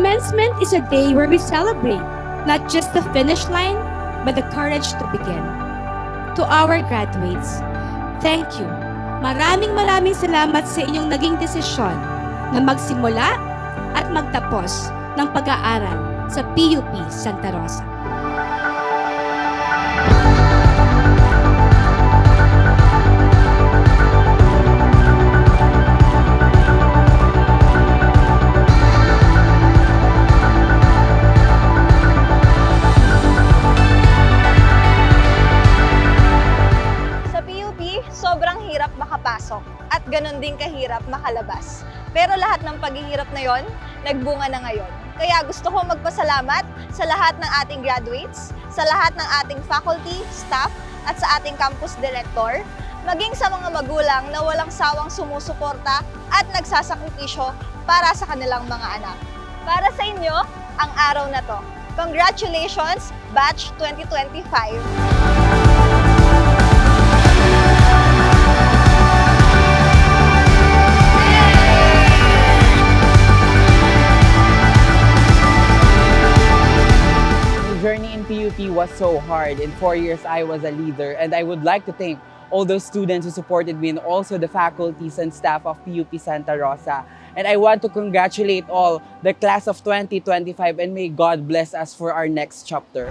Commencement is a day where we celebrate not just the finish line, but the courage to begin. To our graduates, thank you. Maraming salamat sa inyong naging desisyon na magsimula at magtapos ng pag-aaral sa PUP Santa Rosa. Sobrang hirap makapasok at ganun din kahirap makalabas. Pero lahat ng paghihirap na yon, nagbunga na ngayon. Kaya gusto ko magpasalamat sa lahat ng ating graduates, sa lahat ng ating faculty, staff, at sa ating campus director, maging sa mga magulang na walang sawang sumusuporta at nagsasakripisyo para sa kanilang mga anak. Para sa inyo, ang araw na to. Congratulations, Batch 2025! Journey in PUP was so hard. In 4 years, I was a leader, and I would like to thank all those students who supported me and also the faculties and staff of PUP Santa Rosa. And I want to congratulate all the class of 2025, and may God bless us for our next chapter.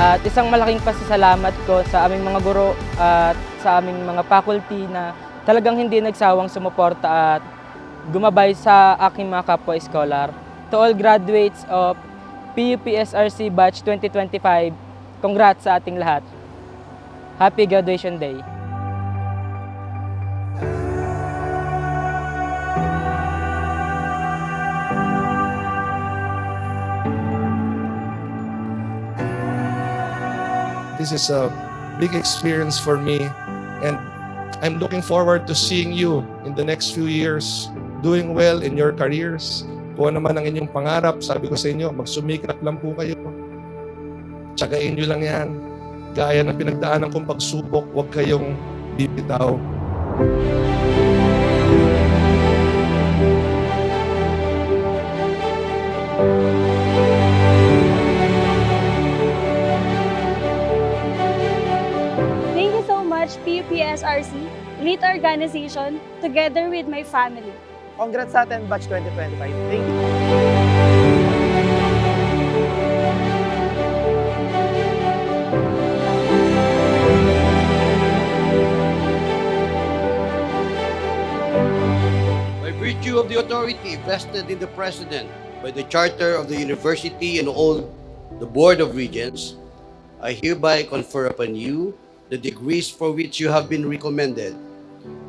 At isang malaking pasasalamat ko sa aming mga guro at sa aming mga faculty na talagang hindi nagsawang sumuporta at gumabay sa aking mga kapwa-scholar. To all graduates of PUP SRC Batch 2025, congrats sa ating lahat. Happy Graduation Day! This is a big experience for me, and I'm looking forward to seeing you in the next few years doing well in your careers. Kung ano man ang inyong pangarap, sabi ko sa inyo, magsumikap lang po kayo. Tsagain nyo lang yan. Gaya ng pinagdaanan kong pagsubok, huwag kayong bibitaw. PUP SRC, elite organization, together with my family. Congrats sa atin, Batch 2025. Thank you. By virtue of the authority vested in the President by the Charter of the University and all the Board of Regents, I hereby confer upon you the degrees for which you have been recommended,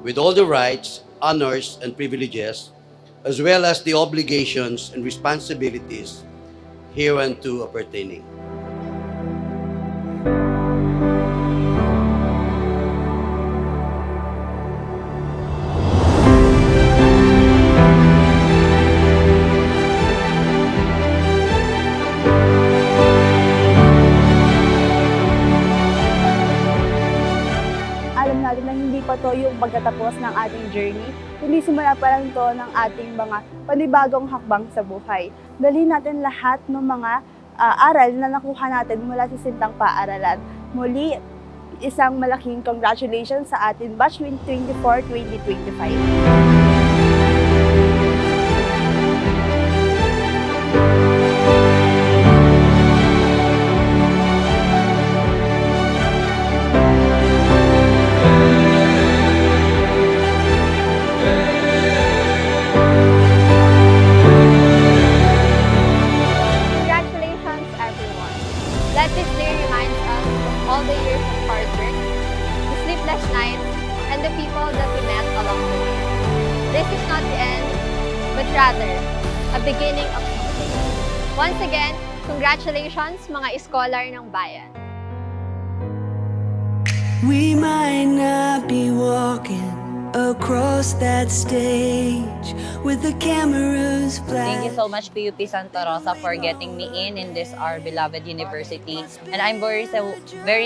with all the rights, honors, and privileges, as well as the obligations and responsibilities hereunto appertaining. Alam natin na hindi pa to yung pagtatapos ng ating journey, kundi simula pa lang to ng ating mga panibagong hakbang sa buhay. Dalhin natin lahat ng mga aral na nakuha natin mula sa sintang paaralan. Muli, isang malaking congratulations sa ating Batch 2024-2025. Let this day remind us of all the years of hard work, the sleepless nights, and the people that we met along the way. This is not the end, but rather a beginning of something new. Once again, congratulations mga scholar ng bayan. We might not be walking across that stage with the cameras Thank you flash. so much, PUP Santa Rosa, for getting me in this our beloved university. And I'm very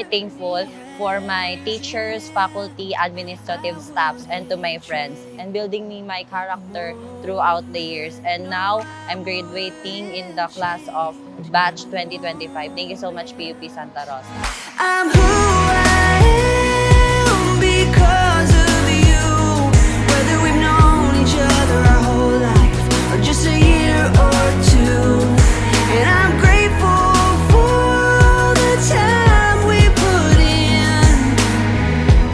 thankful for my teachers, faculty, administrative staffs, and to my friends, and building me my character throughout the years. And now, I'm graduating in the class of batch 2025. Thank you so much, PUP Santa Rosa. I'm who I am because of you. Whether we've known each other our whole life or just a year or two. And I'm grateful for the time we put in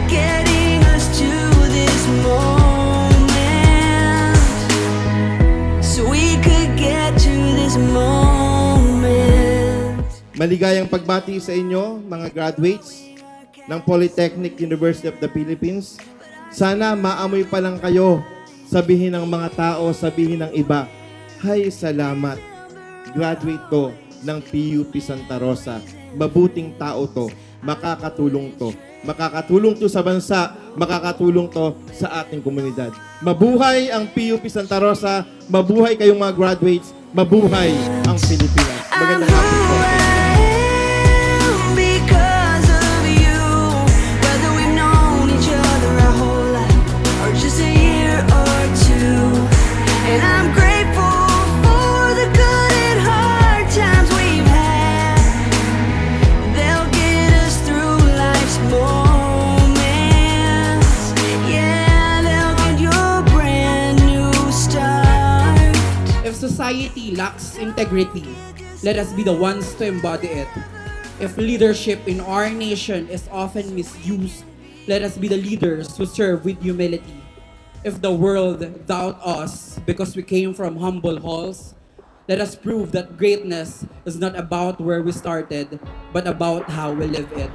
getting us to this moment, so we could get to this moment. Maligayang pagbati sa inyo, mga graduates ng Polytechnic University of the Philippines. Sana maamoy pa lang kayo, sabihin ng mga tao, sabihin ng iba, "Hay, salamat. Graduate to ng PUP Santa Rosa. Mabuting tao to. Makakatulong to. Makakatulong to sa bansa. Makakatulong to sa ating komunidad." Mabuhay ang PUP Santa Rosa. Mabuhay kayong mga graduates. Mabuhay ang Pilipinas. Magandang hapon po. Because of you, whether we've known each other our whole life or just a year or two. And I'm grateful for the good and hard times we've had. They'll get us through life's moments. Yeah, they'll get your brand new start. If society lacks integrity, let us be the ones to embody it. If leadership in our nation is often misused, let us be the leaders who serve with humility. If the world doubt us because we came from humble halls, let us prove that greatness is not about where we started, but about how we live it.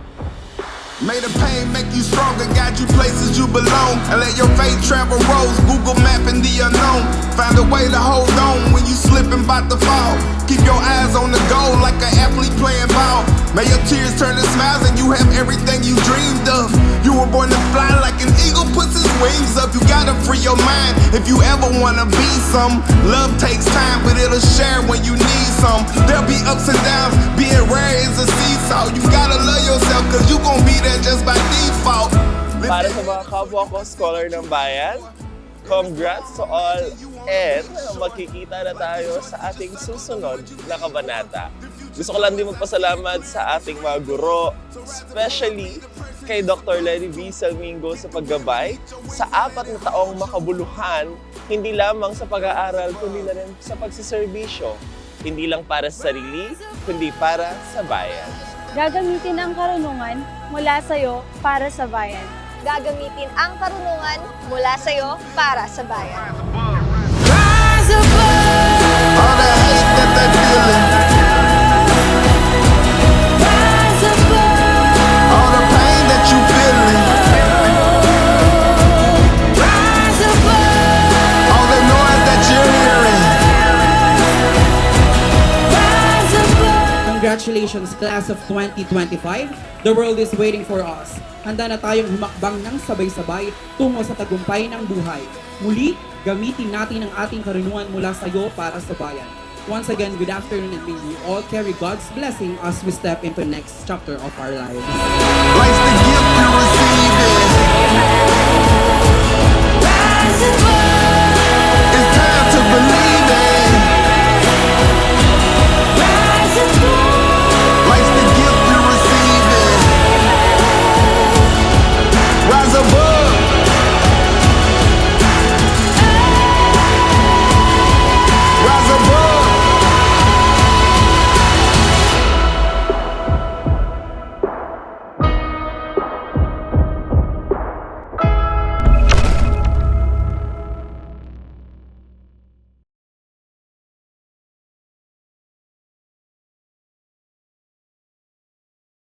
May the pain make you stronger, guide you places you belong, and let your faith travel roads, Google map in the unknown. Find a way to hold on when you slipping about to fall. Keep your eyes on the goal like an athlete playing ball. May your tears turn to smiles and you have everything you dreamed of. You were born to fly like an eagle puts his wings up. You gotta free your mind if you ever wanna be some. Love takes time, but it'll share when you need some. There'll be ups and downs, being rare is a seesaw. You gotta love yourself, cause you gon' be there just by default. Para sa mga kapwa ko scholar ng bayan, congrats to all, and magkikita na tayo sa ating susunod na kabanata. Gusto ko lang din magpasalamat sa ating mga guro, especially kay Dr. Lenny V. Salmingo sa paggabay sa 4 na taong makabuluhan, hindi lamang sa pag-aaral, kundi na rin sa pagsiservisyo. Hindi lang para sa sarili, kundi para sa bayan. Gagamitin ang karunungan mula sa'yo para sa bayan. Gagamitin ang karunungan mula sa'yo para sa bayan. Rise above. All the hate that they feeling, Rise above. all the pain that you feeling, Rise above. all the noise that you're hearing. Rise above. Congratulations, class of 2025. The world is waiting for us. Handa na tayong humakbang ng sabay-sabay tungo sa tagumpay ng buhay. Muli, gamitin natin ang ating karunungan mula sa iyo para sa bayan. Once again, good afternoon, and may we all carry God's blessing as we step into the next chapter of our lives. Life's the gift you receive.